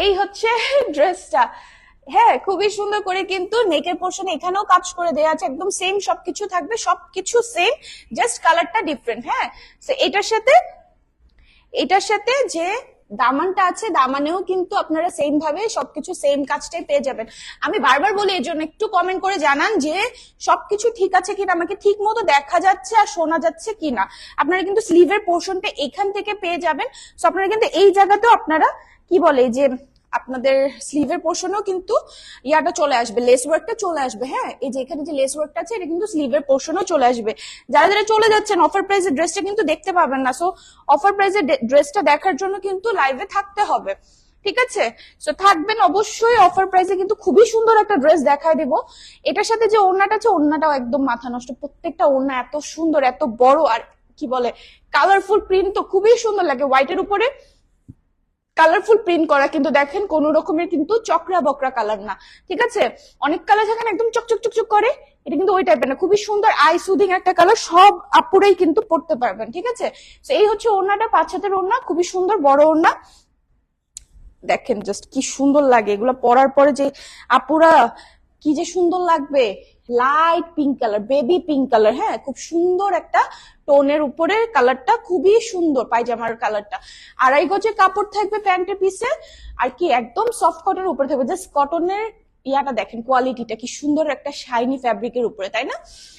এই হচ্ছে ড্রেসটা। হ্যাঁ, খুবই সুন্দর করে কিন্তু নেকের পোর্শন এখানেও কাজ করে দেওয়া আছে, একদম সেম সবকিছু থাকবে, সবকিছু সেম, জাস্ট কালারটা ডিফারেন্ট। হ্যাঁ, তো এটার সাথে যে দামানটা আছে, দামানেও কিন্তু আপনারা সেম ভাবে সবকিছু সেম কাজটাই পেয়ে যাবেন। আমি বারবার বলি, এর জন্য একটু কমেন্ট করে জানান যে সবকিছু ঠিক আছে কিনা, আমাকে ঠিক মতো দেখা যাচ্ছে আর শোনা যাচ্ছে কিনা। আপনারা কিন্তু স্লিভের পোর্শনটা এখান থেকে পেয়ে যাবেন। তো আপনারা কিন্তু এই জায়গাতেও আপনারা কি বলে যে আপনাদের স্লিভের পোর্শনেও কিন্তু ইয়াটা চলে আসবে, লেস ওয়ার্কটা চলে আসবে। হ্যাঁ, এই যে এখানে যে লেস ওয়ার্কটা আছে এটা কিন্তু স্লিভের পোর্শনও চলে আসবে। যারা যারা চলে যাচ্ছেন অফার প্রাইসের ড্রেসটা কিন্তু দেখতে পাবেন না, সো অফার প্রাইসের ড্রেসটা দেখার জন্য কিন্তু লাইভে থাকতে হবে। ঠিক আছে, সো থাকবেন অবশ্যই। অফার প্রাইসে কিন্তু খুবই সুন্দর একটা ড্রেস দেখায় দেব। এটার সাথে যে ওড়নাটা আছে, ওড়নাটাও একদম মাথা নষ্ট, প্রত্যেকটা ওড়না এত সুন্দর, এত বড়, আর কি বলে কালারফুল প্রিন্ট তো খুবই সুন্দর লাগে। হোয়াইটের উপরে কালারফুল প্রিন্ট করা, কিন্তু দেখেন কোন রকমের কিন্তু চকরা বকরা কালার না। ঠিক আছে, অনেক কালার থাকে না একদম চকচক চকচক করে, এটা কিন্তু ওই টাইপের না, খুবই সুন্দর আই সুদিং একটা কালার, সব আপুরাই কিন্তু পড়তে পারবেন। ঠিক আছে, তো এই হচ্ছে ওড়নাটা, 5 হাতের ওড়না, খুবই সুন্দর বড় ওড়না। দেখেন জাস্ট কি সুন্দর লাগে এগুলো পরার পরে, যে আপুরা কি যে সুন্দর লাগবে। Light pink colour, baby pink colour, হ্যাঁ খুব সুন্দর একটা টোনের উপরে কালারটা, খুবই সুন্দর পায়জামার কালারটা। 2.5 গজের কাপড় থাকবে প্যান্টের পিছে, আর কি একদম সফট কটনের উপরে থাকবে, জাস্ট কটনের ইয়াটা দেখেন কোয়ালিটিটা কি সুন্দর, একটা শাইনি ফ্যাব্রিকের উপরে, তাই না?